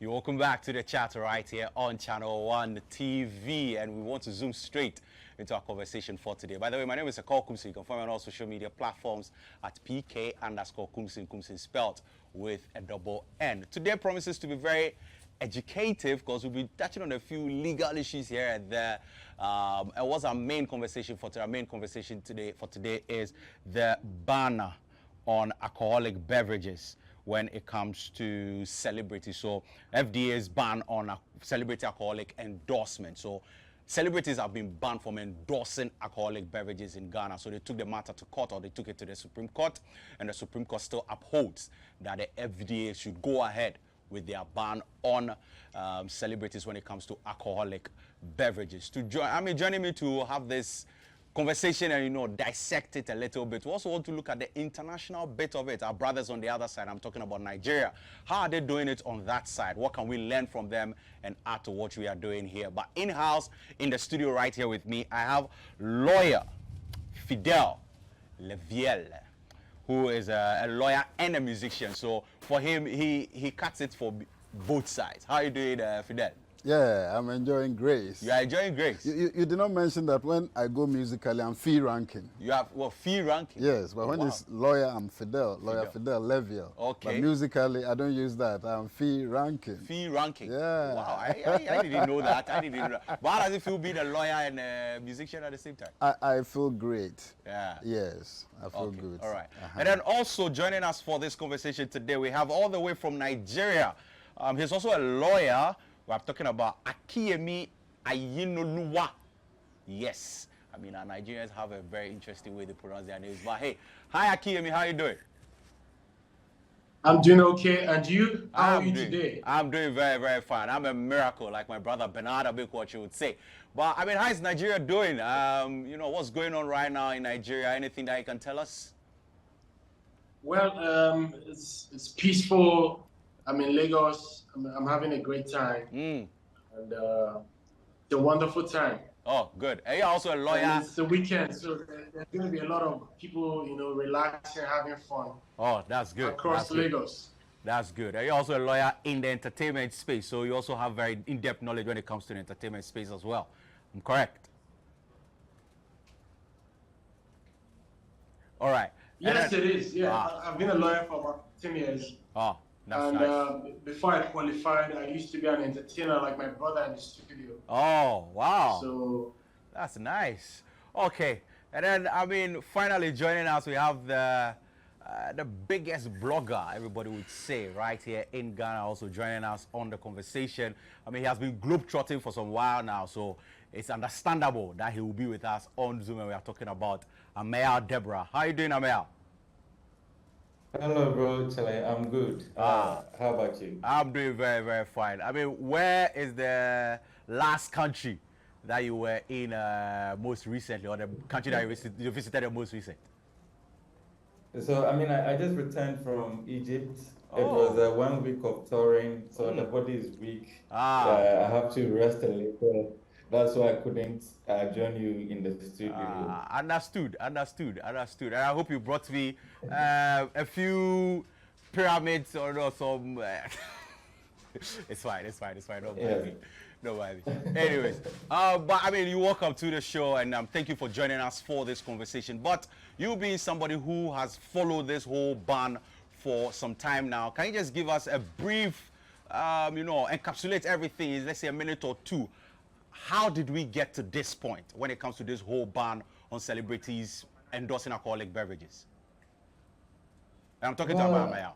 You're welcome back to the chat right here on Channel One TV, and we want to zoom straight into our conversation for today. By the way, my name is Akol Kumsi. You can find me on all social media platforms at PK_Kumsin, Kumsin spelled with a double N. Today promises to be very educative because we'll be touching on a few legal issues here and there. And what's our main conversation for today? Our main conversation for today is the ban on alcoholic beverages when it comes to celebrities. So FDA's ban on celebrity alcoholic endorsement. So celebrities have been banned from endorsing alcoholic beverages in Ghana. So they took the matter to court, or they took it to the Supreme Court, and the Supreme Court still upholds that the FDA should go ahead with their ban on celebrities when it comes to alcoholic beverages. Joining me to have this conversation and dissect it a little bit. We also want to look at the international bit of it. Our brothers on the other side, I'm talking about Nigeria. How are they doing it on that side? What can we learn from them and add to what we are doing here? But in-house, in the studio right here with me, I have lawyer Fidel Leviel, who is a lawyer and a musician. So for him, he cuts it for both sides. How are you doing, Fidel? Yeah, I'm enjoying Grace. You are enjoying Grace? You did not mention that when I go musically, I'm fee ranking. You have, fee ranking? Yes, but when it's lawyer, I'm lawyer Fidel Leviel. Okay. But musically, I don't use that. I'm fee ranking. Fee ranking? Yeah. Wow, I didn't know that. I didn't know that. But how does it feel being a lawyer and a musician at the same time? I feel great. Yeah. Yes, I feel good. All right. And then also joining us for this conversation today, we have all the way from Nigeria. He's also a lawyer. We're talking about Akiyemi Ayinoluwa. Yes. I mean, our Nigerians have a very interesting way to pronounce their names. But hey, hi Akiyemi, how are you doing? I'm doing okay. And you? How are you today? I'm doing very, very fine. I'm a miracle, like my brother Bernard Abekwachi would say. But I mean, how is Nigeria doing? What's going on right now in Nigeria? Anything that you can tell us? Well, it's peaceful. I'm in Lagos. I'm having a great time, and it's a wonderful time. Oh, good. And you're also a lawyer. And it's the weekend, so there's going to be a lot of people, relaxing, having fun. Oh, that's good. Across Lagos. That's good. And you're also a lawyer in the entertainment space, so you also have very in-depth knowledge when it comes to the entertainment space as well. I'm correct? All right. Yes, it is. Yeah, I've been a lawyer for about 10 years. Oh. That's and nice. Before I qualified, I used to be an entertainer like my brother in the studio. Oh, wow. So that's nice. Okay. And then, finally joining us, we have the biggest blogger, everybody would say, right here in Ghana, also joining us on the conversation. He has been globetrotting for some while now, so it's understandable that he will be with us on Zoom, and we are talking about Amel Deborah. How are you doing, Amel? Hello, bro. Chile, I'm good. How about you? I'm doing very, very fine. Where is the last country that you were in most recently, or the country that you visited the most recent? So, I just returned from Egypt. It was 1 week of touring, so the body is weak. I have to rest a little. That's why I couldn't join you in the studio. Understood. And I hope you brought me a few pyramids or some. It's fine. Don't mind me. Anyways, but you're welcome to the show, and thank you for joining us for this conversation. But you being somebody who has followed this whole ban for some time now, can you just give us a brief, encapsulate everything in, let's say, a minute or two? How did we get to this point when it comes to this whole ban on celebrities endorsing alcoholic beverages? And I'm talking to Amaya.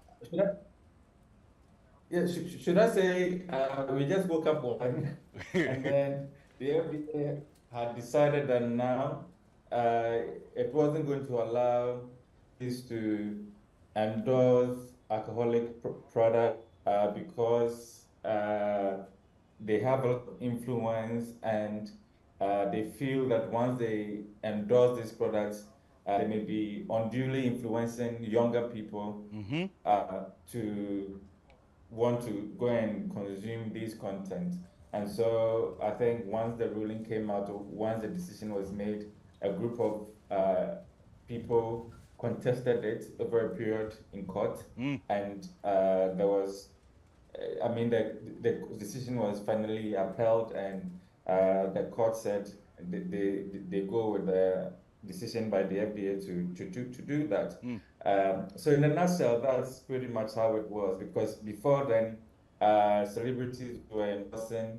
Should I say we just woke up one and then the FDA had decided that now it wasn't going to allow this to endorse alcoholic product because they have a lot of influence, and they feel that once they endorse these products, they may be unduly influencing younger people to want to go and consume this content. And so I think once the ruling came out, or once the decision was made, a group of people contested it over a period in court, and there was I mean, the decision was finally upheld, and the court said they go with the decision by the FDA to do that. So in a nutshell, that's pretty much how it was, because before then, celebrities were endorsing,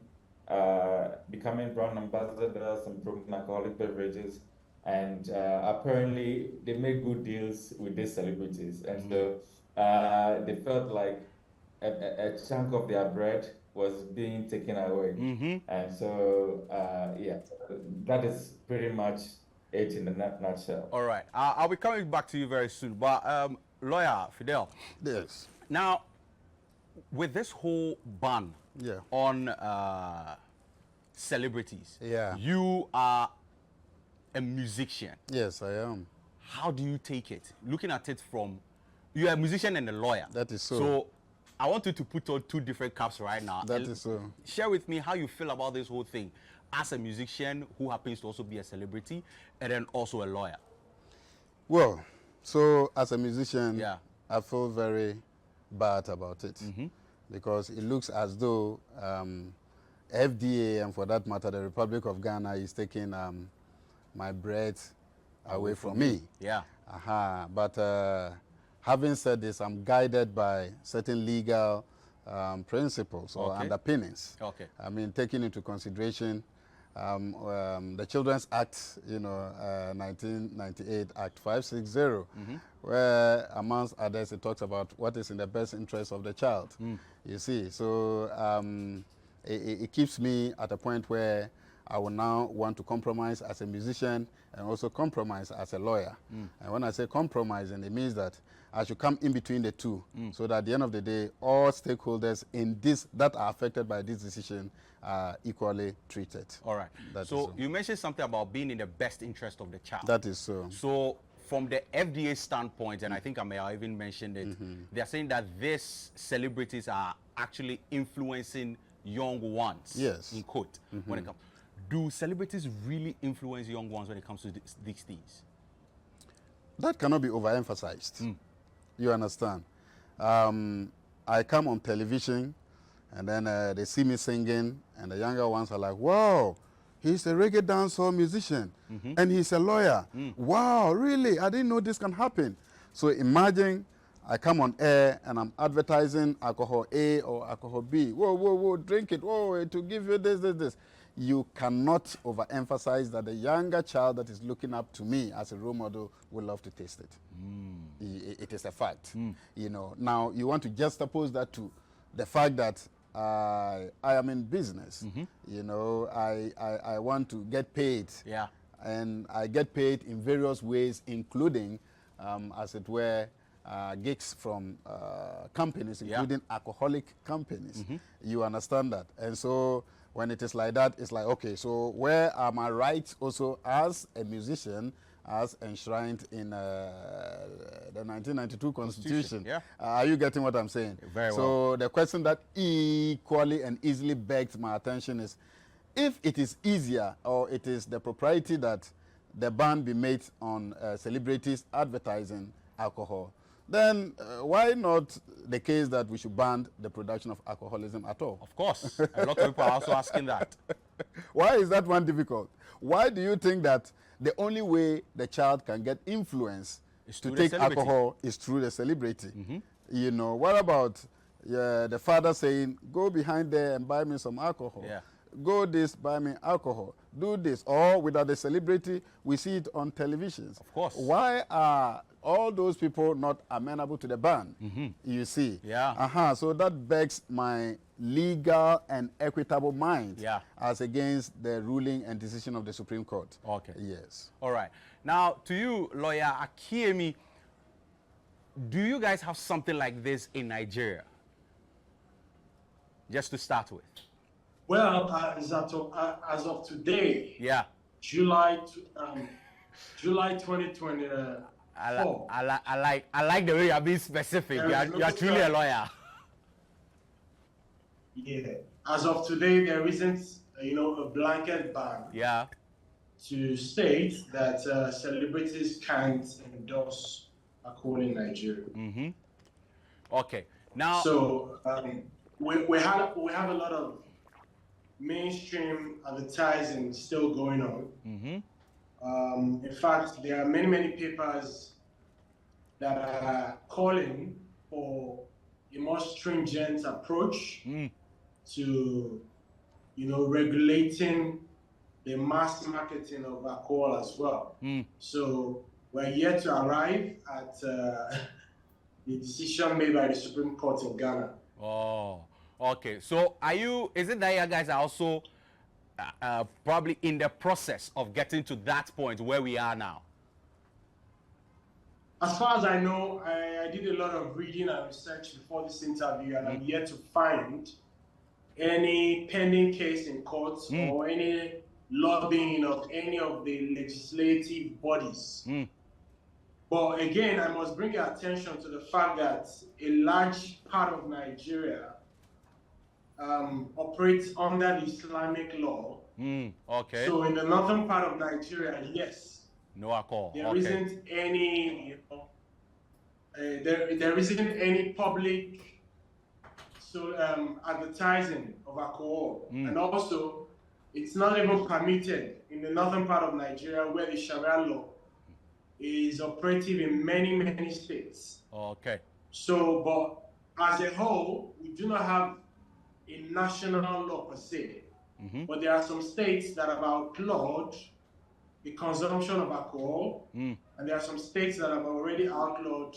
becoming brand ambassadors and promoting alcoholic beverages, and apparently they made good deals with these celebrities, and so they felt like a chunk of their bread was being taken away. And so, yeah, that is pretty much it in a nutshell. All right. I'll be coming back to you very soon. But lawyer Fidel, Yes. now with this whole ban Yeah. on celebrities, Yeah. you are a musician. Yes, I am. How do you take it? Looking at it from, you're a musician and a lawyer. That is so. So I want you to put on two different caps right now. That is so. Share with me how you feel about this whole thing as a musician who happens to also be a celebrity and then also a lawyer. Well, so as a musician, Yeah. I feel very bad about it because it looks as though FDA, and for that matter, the Republic of Ghana, is taking my bread away from me. Yeah. But having said this, I'm guided by certain legal principles or Okay. underpinnings. Okay. I mean, taking into consideration the Children's Act, 1998, Act 560, where, amongst others, it talks about what is in the best interest of the child. You see, so it keeps me at a point where I will now want to compromise as a musician and also compromise as a lawyer. And when I say compromising, it means that I should come in between the two so that at the end of the day, all stakeholders in this that are affected by this decision are equally treated. All right. That So is you mentioned something about being in the best interest of the child. That is so. So from the FDA standpoint, and I think I may have even mentioned it, they are saying that these celebrities are actually influencing young ones. Yes. In quote. When it comes, do celebrities really influence young ones when it comes to these things? That cannot be overemphasized. You understand? I come on television, and then they see me singing, and the younger ones are like, wow, he's a reggae dancehall musician, and he's a lawyer. Wow, really? I didn't know this can happen. So imagine I come on air, and I'm advertising alcohol A or alcohol B. Whoa, whoa, whoa, drink it. Whoa, to give you this. You cannot overemphasize that the younger child that is looking up to me as a role model will love to taste it. It is a fact. Now you want to juxtapose that to the fact that I am in business. I want to get paid. Yeah. And I get paid in various ways, including, as it were, gigs from companies, including alcoholic companies. You understand that? And so when it is like that, it's like, okay, so where are my rights also as a musician, as enshrined in the 1992 Constitution? Yeah. Are you getting what I'm saying? Very well. So the question that equally and easily begs my attention is, if it is easier or it is the propriety that the ban be made on celebrities advertising alcohol, then why not the case that we should ban the production of alcoholism at all? Of course. A lot of people are also asking that. Why is that one difficult? Why do you think that the only way the child can get influence It's to through the take celebrity. alcohol is through the celebrity? What about the father saying, go behind there and buy me some alcohol? Yeah. Go this, buy me alcohol. Do this. Or without the celebrity, we see it on televisions. Of course. Why are all those people not amenable to the ban? You see? Yeah. So that begs my legal and equitable mind as against the ruling and decision of the Supreme Court. Okay. Yes. All right. Now, to you, lawyer Akiemi, do you guys have something like this in Nigeria? Just to start with. Well, as of today, Yeah. July 2024. I like the way you're being specific. You're truly a lawyer. Yeah. As of today, there isn't, a blanket ban Yeah. to state that celebrities can't endorse alcohol in Nigeria. Okay. Now. So, we have a lot of mainstream advertising still going on. In fact, there are many papers that are calling for a more stringent approach to, regulating the mass marketing of alcohol as well. So we're yet to arrive at the decision made by the Supreme Court in Ghana. Oh, okay. So is it that you guys are also probably in the process of getting to that point where we are now? As far as I know, I did a lot of reading and research before this interview, and I'm yet to find any pending case in courts or any lobbying of any of the legislative bodies. But again, I must bring your attention to the fact that a large part of Nigeria operates under the Islamic law. Okay. So in the northern part of Nigeria, yes, no alcohol. There isn't any, there isn't any public advertising of alcohol, and also it's not even permitted in the northern part of Nigeria, where the Sharia law is operative in many states. Okay. So, but as a whole, we do not have a national law per se, but there are some states that have outlawed the consumption of alcohol, and there are some states that have already outlawed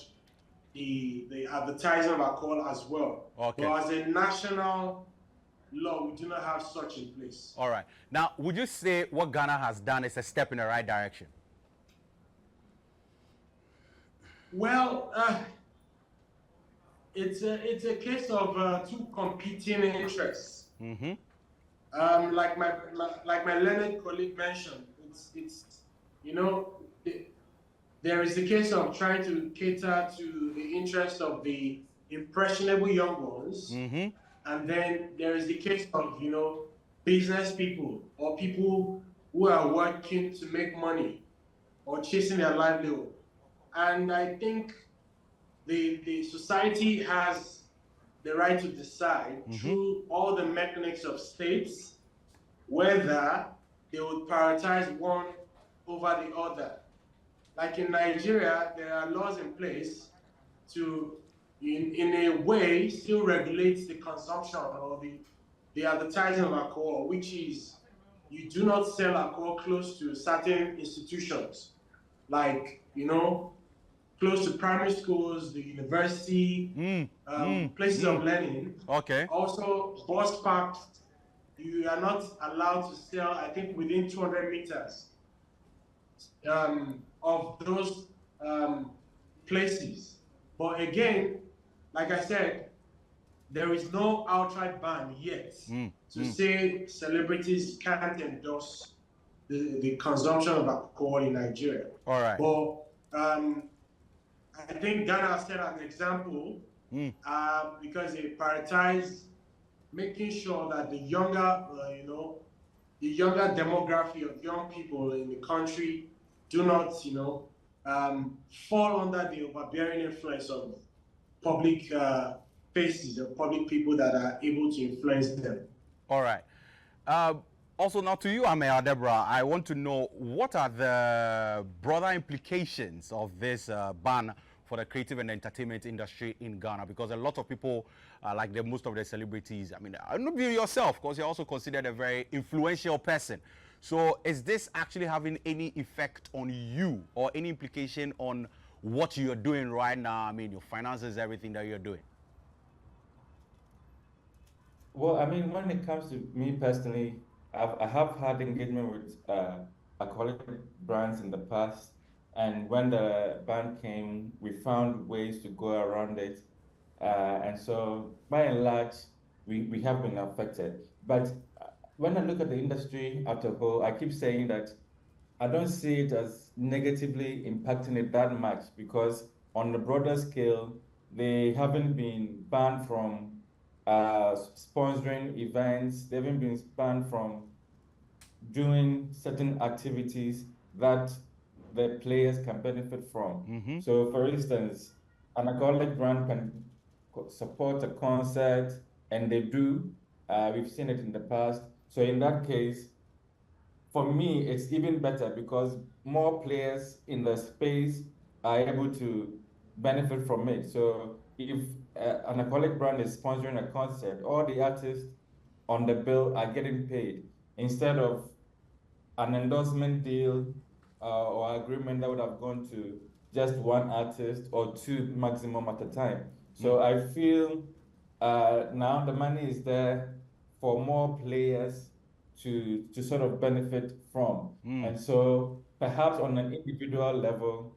the advertising of alcohol as well. Okay. But as a national law, we do not have such in place. All right. Now, would you say what Ghana has done is a step in the right direction? Well, it's a case of two competing interests. Like my learned colleague mentioned, it's there is a case of trying to cater to the interest of the impressionable young ones, and then there is the case of business people or people who are working to make money or chasing their livelihood. And I think the society has the right to decide through all the mechanics of states whether they would prioritize one over the other. Like in Nigeria, there are laws in place to, in a way, still regulate the consumption or the advertising of alcohol, which is you do not sell alcohol close to certain institutions, like, close to primary schools, the university, places of learning. Okay. Also, bus parks, you are not allowed to sell, I think, within 200 meters of those places. But again, like I said, there is no outright ban yet to say celebrities can't endorse the consumption of alcohol in Nigeria. All right. But I think Ghana set an example because they prioritize making sure that the younger, the younger demography of young people in the country do not, fall under the overbearing influence of public faces or public people that are able to influence them. All right. Also, now to you, Amaya Deborah, I want to know what are the broader implications of this ban for the creative and entertainment industry in Ghana, because a lot of people, like most of the celebrities, I mean, not you yourself, because you're also considered a very influential person. So is this actually having any effect on you or any implication on what you're doing right now? I mean, your finances, everything that you're doing. Well, I mean, when it comes to me personally, I have had engagement with alcoholic brands in the past. And when the ban came, we found ways to go around it. And so, by and large, we have been affected. But when I look at the industry as a whole, I keep saying that I don't see it as negatively impacting it that much, because on the broader scale, they haven't been banned from sponsoring events. They haven't been banned from doing certain activities that the players can benefit from. So, for instance, an alcoholic brand can support a concert and they do. We've seen it in the past. So in that case, for me, it's even better because more players in the space are able to benefit from it. So if an alcoholic brand is sponsoring a concert, all the artists on the bill are getting paid instead of an endorsement deal or agreement that would have gone to just one artist or two maximum at a time. So I feel now the money is there for more players to sort of benefit from. And so perhaps on an individual level,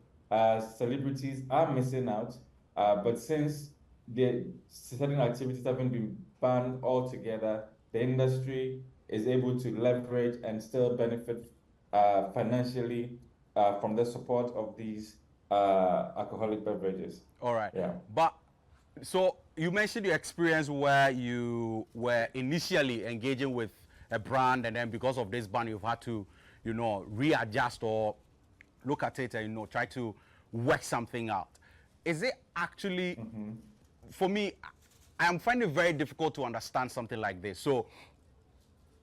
celebrities are missing out. But since the certain activities haven't been banned altogether, the industry is able to leverage and still benefit financially from the support of these alcoholic beverages. All right. Yeah. But so you mentioned your experience where you were initially engaging with a brand, and then because of this ban, you've had to, you know, readjust or look at it and, you know, try to work something out. Is it actually, for me, I'm finding it very difficult to understand something like this. So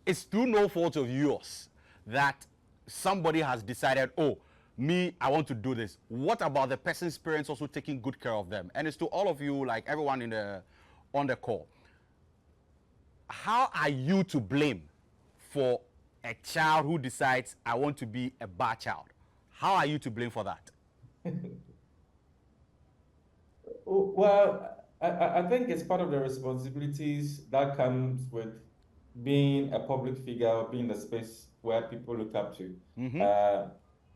it's through no fault of yours that somebody has decided, oh, me, I want to do this. What about the person's parents also taking good care of them? And it's to all of you, like everyone on the call. How are you to blame for a child who decides, I want to be a bad child? How are you to blame for that? Well, I think it's part of the responsibilities that comes with being a public figure or being the space where people look up to.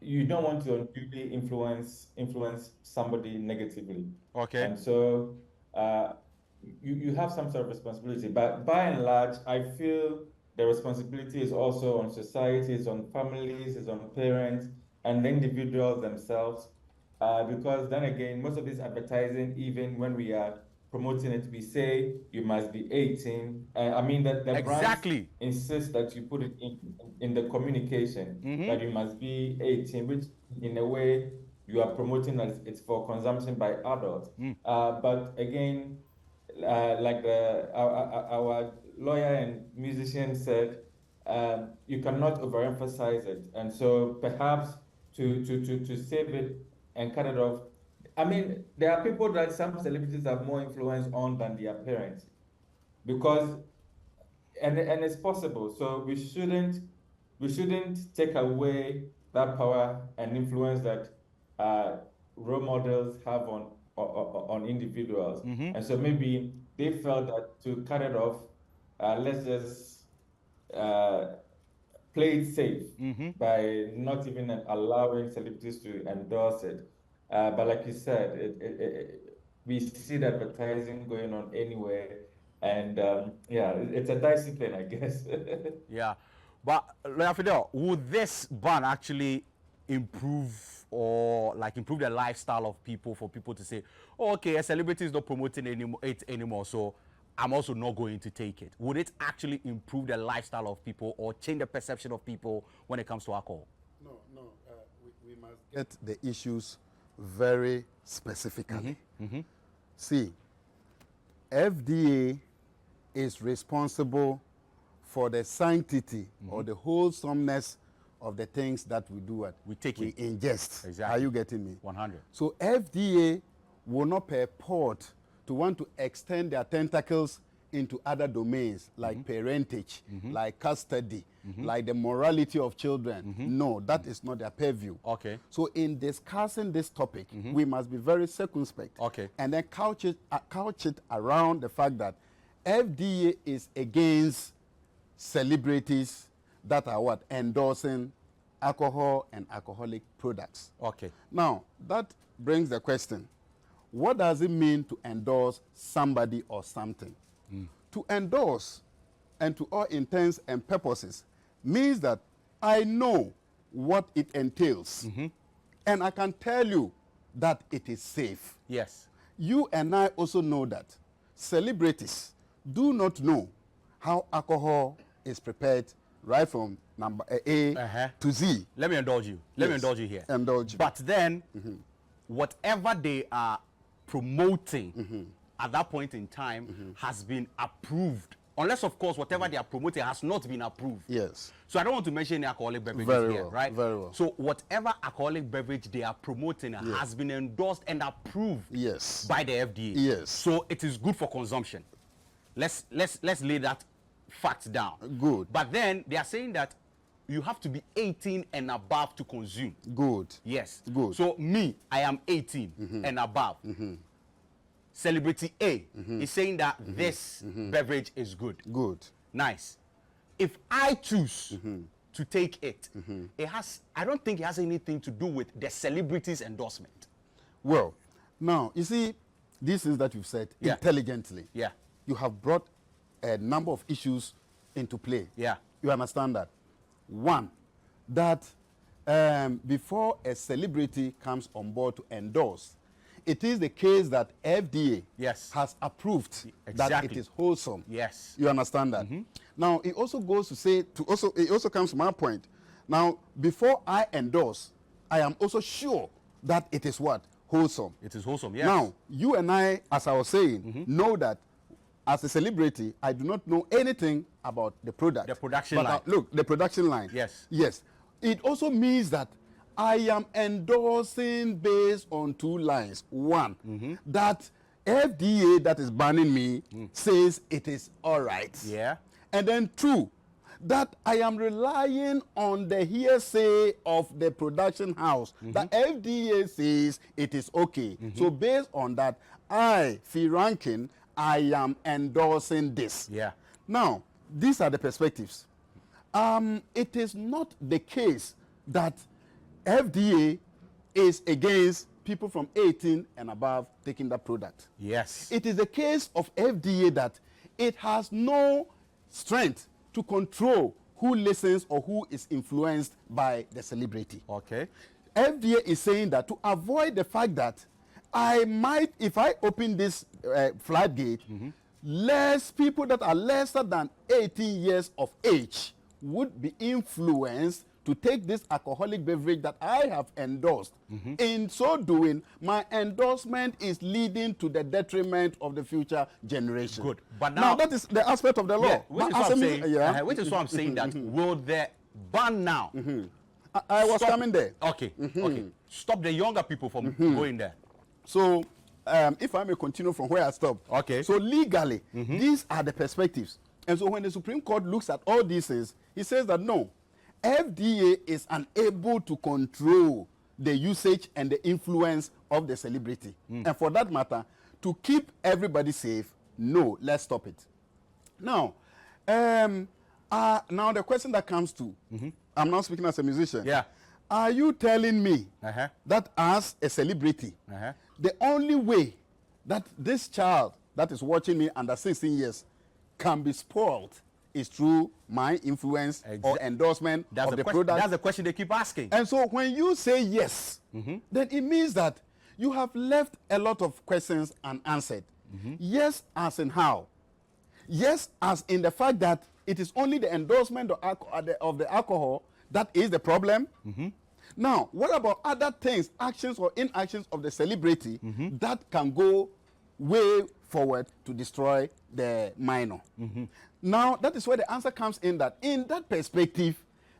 You don't want to unduly influence somebody negatively. Okay. And so you have some sort of responsibility. But by and large, I feel the responsibility is also on society, is on families, is on parents, and the individuals themselves. Because then again, most of this advertising, even when we are promoting it, we say you must be 18. I mean that the Exactly. brand insists that you put it in the communication that you must be 18, which in a way you are promoting that it's for consumption by adults. But again, like our lawyer and musician said, you cannot overemphasize it. And so perhaps to save it and cut it off. I mean, there are people that some celebrities have more influence on than their parents, because and it's possible. So we shouldn't take away that power and influence that role models have on individuals. And so maybe they felt that to cut it off, let's just play it safe by not even allowing celebrities to endorse it. But like you said, we see the advertising going on anywhere. And yeah, it's a dicey thing, I guess. Yeah. But, Lawyer Fidel, would this ban actually improve the lifestyle of people, for people to say, oh, okay, a celebrity is not promoting it anymore, so I'm also not going to take it? Would it actually improve the lifestyle of people or change the perception of people when it comes to alcohol? No. We must get the issues very specifically. See, FDA is responsible for the sanctity or the wholesomeness of the things that we do. We ingest. Exactly. Are you getting me? 100. So FDA will not purport to want to extend their tentacles into other domains like parentage, like custody, like the morality of children. No, that is not their purview. Okay. So in discussing this topic, we must be very circumspect. Okay. And then couch it around the fact that FDA is against celebrities that are what? Endorsing alcohol and alcoholic products. Okay. Now, that brings the question, what does it mean to endorse somebody or something? To endorse, and to all intents and purposes, means that I know what it entails. And I can tell you that it is safe. Yes. You and I also know that celebrities do not know how alcohol is prepared right from number A to Z. Let me indulge you. Let me indulge you here. Indulge. But then, whatever they are promoting at that point in time has been approved. Unless, of course, whatever they are promoting has not been approved. Yes. So I don't want to mention any alcoholic beverages Very here, well, right? very well. So whatever alcoholic beverage they are promoting has been endorsed and approved Yes. by the FDA. Yes. So it is good for consumption. Let's lay that fact down. Good. But then they are saying that you have to be 18 and above to consume. Good. Yes. Good. So me, I am 18 and above. Celebrity A is saying that this beverage is good. Good. Nice. If I choose to take it, I don't think it has anything to do with the celebrity's endorsement. Well, now, you see, these things that you've said Yeah. intelligently, Yeah. you have brought a number of issues into play. Yeah. You understand that? One, that before a celebrity comes on board to endorse, it is the case that FDA Yes. has approved that it Exactly. is wholesome. Yes. You understand that? Now, it also goes to say, it also comes to my point. Now, before I endorse, I am also sure that it is what? Wholesome. It is wholesome, yes. Now, you and I, as I was saying, know that as a celebrity, I do not know anything about the product. The production But line. Look, the production line. Yes. Yes. It also means that I am endorsing based on two lines. One, that FDA that is banning me says it is all right. Yeah. And then two, that I am relying on the hearsay of the production house that FDA says it is okay. So based on that, I, Fee Rankin, I am endorsing this. Yeah. Now, these are the perspectives. It is not the case that FDA is against people from 18 and above taking that product. Yes. It is the case of FDA that it has no strength to control who listens or who is influenced by the celebrity. Okay. FDA is saying that to avoid the fact that I might, if I open this floodgate, less people that are lesser than 18 years of age would be influenced to take this alcoholic beverage that I have endorsed. In so doing, my endorsement is leading to the detriment of the future generation. Good. But now now that is the aspect of the law. Yeah, which is But what as I'm a saying. yeah. Which is what I'm saying that will the ban now I was stop- coming there. Okay. Okay. Stop the younger people from going there. So, if I may continue from where I stopped. Okay. So legally, these are the perspectives. And so when the Supreme Court looks at all these things, he says that no, FDA is unable to control the usage and the influence of the celebrity. And for that matter, to keep everybody safe, no, let's stop it. Now, now the question that comes to, I'm now speaking as a musician. Yeah. Are you telling me Uh-huh. that as a celebrity, Uh-huh. the only way that this child that is watching me under 16 years can be spoiled is through my influence or endorsement of the product? That's the question they keep asking. And so when you say yes, then it means that you have left a lot of questions unanswered. Yes, as in how? Yes, as in the fact that it is only the endorsement of the alcohol that is the problem. Now, what about other things, actions or inactions of the celebrity that can go way forward to destroy the minor? Now, that is where the answer comes in, that in that perspective,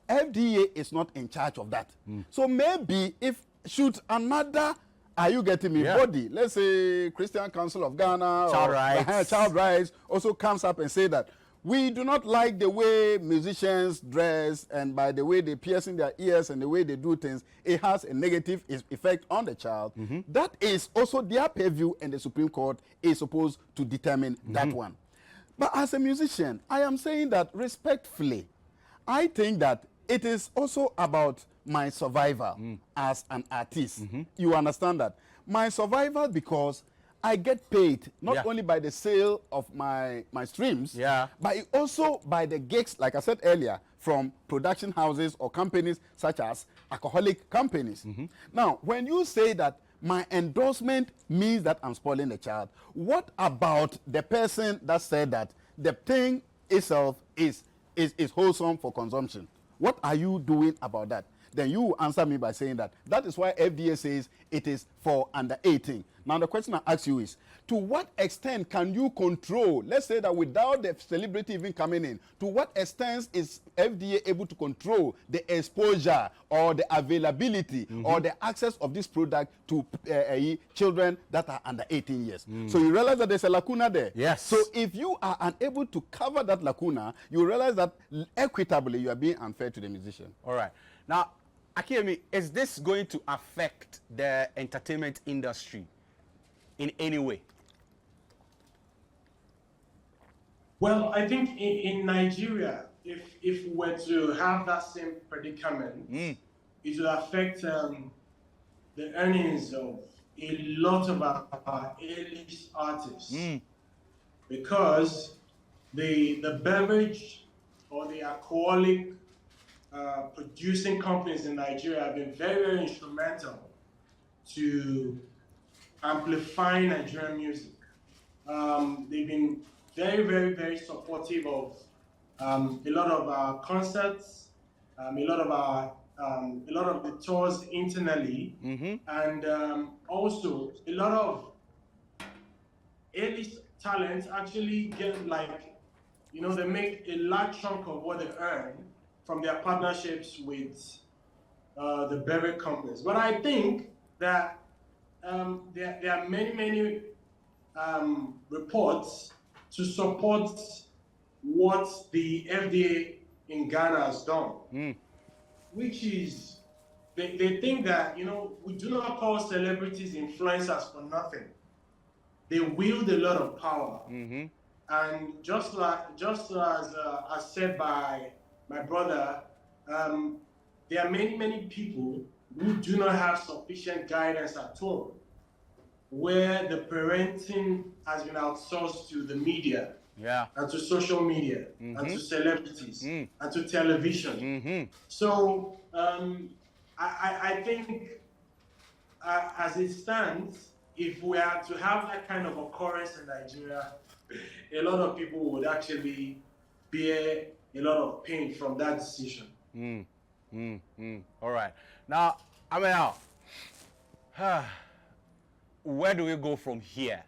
FDA is not in charge of that. So maybe if should another, are you getting me, Yeah. body, let's say Christian Council of Ghana Child or rights. Child Rights also comes up and say that we do not like the way musicians dress, and by the way they piercing their ears and the way they do things, it has a negative effect on the child. That is also their purview, and the Supreme Court is supposed to determine that one. But as a musician, I am saying that respectfully, I think that it is also about my survival as an artist. You understand that? My survival because I get paid not Yeah. only by the sale of my streams, Yeah. but it also by the gigs, like I said earlier, from production houses or companies such as alcoholic companies. Now, when you say that my endorsement means that I'm spoiling the child, what about the person that said that the thing itself is wholesome for consumption? What are you doing about that? then you will answer me by saying that. That is why FDA says it is for under 18. Now the question I ask you is, to what extent can you control, let's say that without the celebrity even coming in, to what extent is FDA able to control the exposure or the availability or the access of this product to children that are under 18 years? So you realize that there's a lacuna there. Yes. So if you are unable to cover that lacuna, you realize that equitably you are being unfair to the musician. All right. Now, Akiemi, is this going to affect the entertainment industry in any way? Well, I think in Nigeria, if we were to have that same predicament, it will affect the earnings of a lot of our A-list artists, because the beverage or the alcoholic producing companies in Nigeria have been very, very instrumental to amplifying Nigerian music. They've been very, very, very supportive of a lot of our concerts, a lot of the tours internally, and also a lot of A-list talents actually get, like, you know, they make a large chunk of what they earn from their partnerships with the beverage companies. But I think that there are many reports to support what the FDA in Ghana has done, which is they think that, you know, we do not call celebrities influencers for nothing. They wield a lot of power, and just as said by my brother, there are many people who do not have sufficient guidance at all, where the parenting has been outsourced to the media, and to social media, and to celebrities, and to television. So I think as it stands, if we are to have that kind of occurrence in Nigeria, a lot of people would actually bear a lot of pain from that decision. All right. Now, I mean, where do we go from here?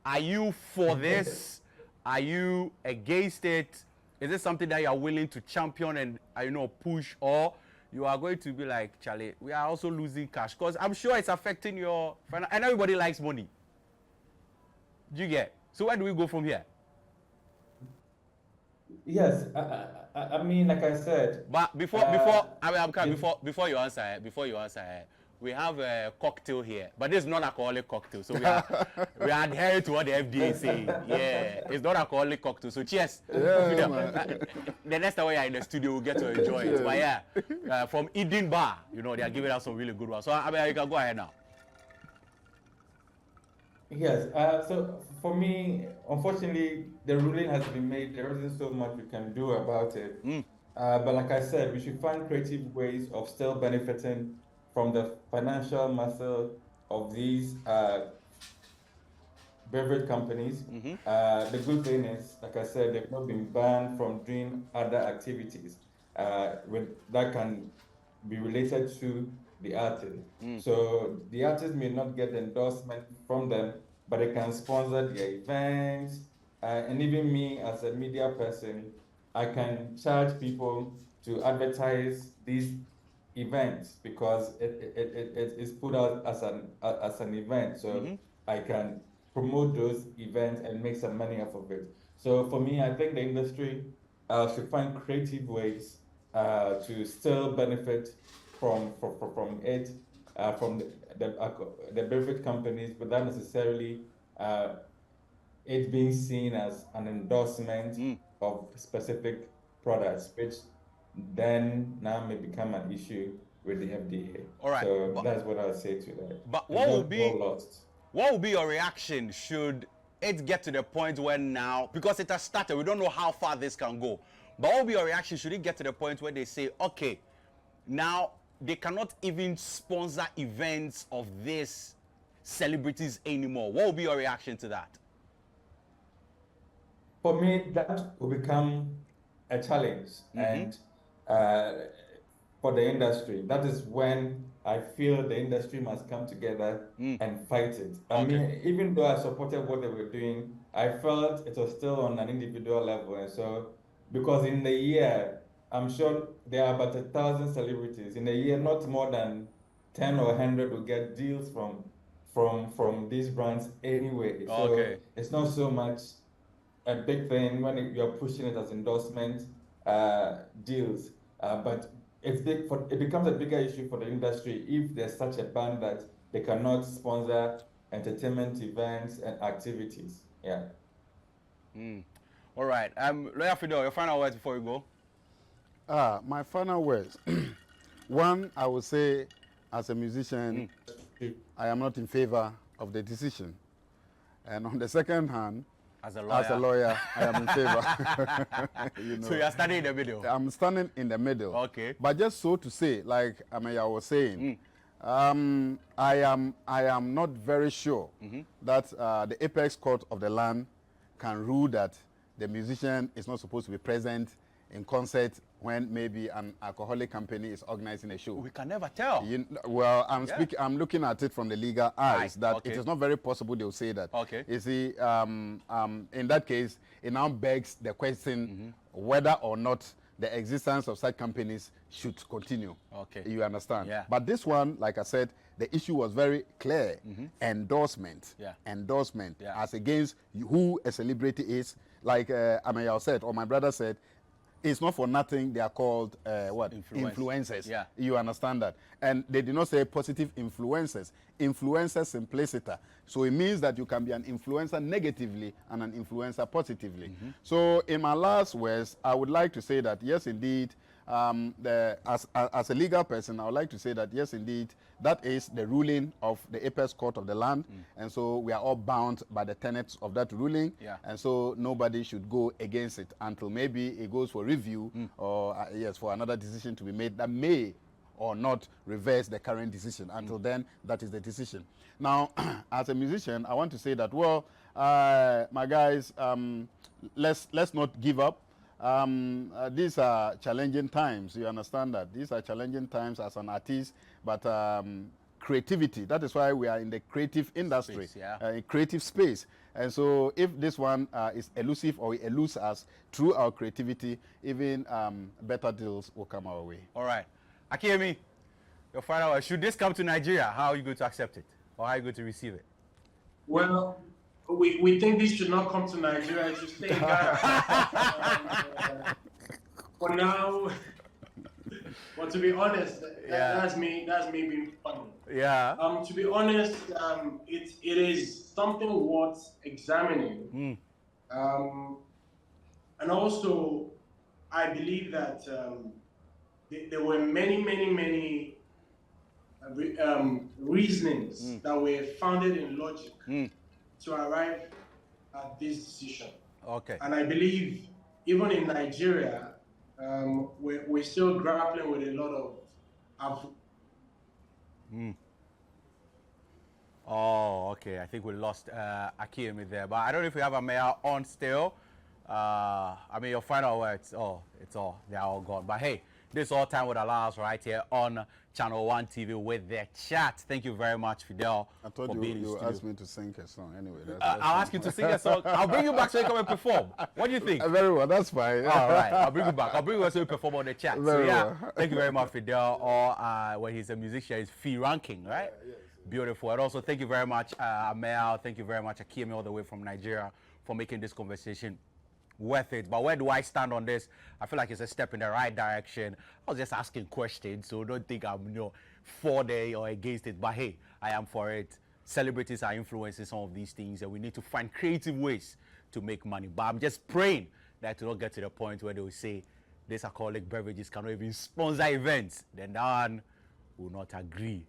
Are you for this? Are you against it? Is it something that you are willing to champion and, you know, push, or you are going to be like, Charlie, we are also losing cash? Because I'm sure it's affecting your finance, and everybody likes money. Do you get? So where do we go from here? Yes, I mean, like I said. But before you answer, we have a cocktail here, but this is not alcoholic cocktail, so we are adhering to what the FDA is saying. Yeah, it's not alcoholic cocktail. So cheers. The next time we are in the studio, we'll get to enjoy it. But yeah, from Eden Bar, you know, they are giving us some really good ones. So I mean, you can go ahead now. Yes, so for me, unfortunately, the ruling has been made. There isn't so much we can do about it. But like I said, we should find creative ways of still benefiting from the financial muscle of these beverage companies. The good thing is, like I said, they've not been banned from doing other activities that can be related to the artist. So the artist may not get endorsement from them, but they can sponsor their events. And even me as a media person, I can charge people to advertise these events because it is put out as an event. So I can promote those events and make some money off of it. So for me, I think the industry should find creative ways to still benefit from it, from the beverage companies, without necessarily it being seen as an endorsement of specific products, which then now may become an issue with the FDA. All right. So that's what I'll say to that. But what will be your reaction should it get to the point where now, because it has started, we don't know how far this can go, but what will be your reaction should it get to the point where they say, okay, now they cannot even sponsor events of these celebrities anymore? What will be your reaction to that? For me, that will become a challenge. And for the industry. That is when I feel the industry must come together and fight it. I mean, even though I supported what they were doing, I felt it was still on an individual level. And so, because in the year, I'm sure there are about 1,000 celebrities. In a year, not more than 10 or 100 will get deals from these brands anyway. So it's not so much a big thing when you're pushing it as endorsement deals, but it becomes a bigger issue for the industry if there's such a ban that they cannot sponsor entertainment events and activities. Yeah. All right. Lawyer Fidel, your final words before we go. My final words. One, I would say, as a musician, I am not in favor of the decision. And on the second hand, as a lawyer, I am in favor. You know. So you are standing in the middle? I'm standing in the middle. Okay. But just so to say, like Ameya was saying, I am not very sure that the apex court of the land can rule that the musician is not supposed to be present in concert when maybe an alcoholic company is organizing a show. We can never tell. Well, I'm looking at it from the legal eyes that Okay. it is not very possible they'll say that. Okay. You see, in that case, it now begs the question whether or not the existence of such companies should continue. Okay. You understand? Yeah. But this one, like I said, the issue was very clear. Endorsement. Yeah. Endorsement. Yeah. As against who a celebrity is. Like Ameya said, or my brother said, it's not for nothing they are called influencers. Yeah. You understand that? And they did not say positive influencers. Influencers simpliciter. So it means that you can be an influencer negatively and an influencer positively. So in my last words, I would like to say that yes, indeed, as a legal person, I would like to say that yes, indeed, that is the ruling of the apex court of the land, and so we are all bound by the tenets of that ruling, and so nobody should go against it until maybe it goes for review or yes, for another decision to be made that may or not reverse the current decision. Until then, that is the decision. Now, as a musician, I want to say that, well, my guys, let's not give up. These are challenging times. You understand that these are challenging times as an artist, but creativity. That is why we are in the creative industry, creative space. And so, if this one is elusive or eludes us through our creativity, even better deals will come our way. All right, Akiemi, your final word. Should this come to Nigeria, how are you going to accept it, or how are you going to receive it? Well, we think this should not come to Nigeria. It should stay in Ghana. For now, but to be honest, that's me being funny. Yeah. To be honest, it is something worth examining. And also, I believe that there were many reasonings that were founded in logic to arrive at this decision. Okay. And I believe even in Nigeria, we're still grappling with a lot of Oh, okay. I think we lost Akiemi there, but I don't know if we have a mayor on still. I mean, your final words. They're all gone. But hey, this all time would allow us right here on Channel One TV with their chat. Thank you very much, Fidel. I thought you asked me to sing a song anyway. I'll ask you to sing a song. I'll bring you back so you come and perform. What do you think? Very well, that's fine. All right, I'll bring you back. I'll bring you so you perform on the chat. Very well. Thank you very much, Fidel. Or when he's a musician, it's Fee Ranking, right? Yes. Beautiful. And also, thank you very much, Amel. Thank you very much, Akiemi, all the way from Nigeria, for making this conversation worth it. But where do I stand on this? I feel like it's a step in the right direction. I was just asking questions, so don't think I'm for it or against it. But hey, I am for it. Celebrities are influencing some of these things, and we need to find creative ways to make money. But I'm just praying that it will not get to the point where they will say these alcoholic beverages cannot even sponsor events. Then that one will not agree.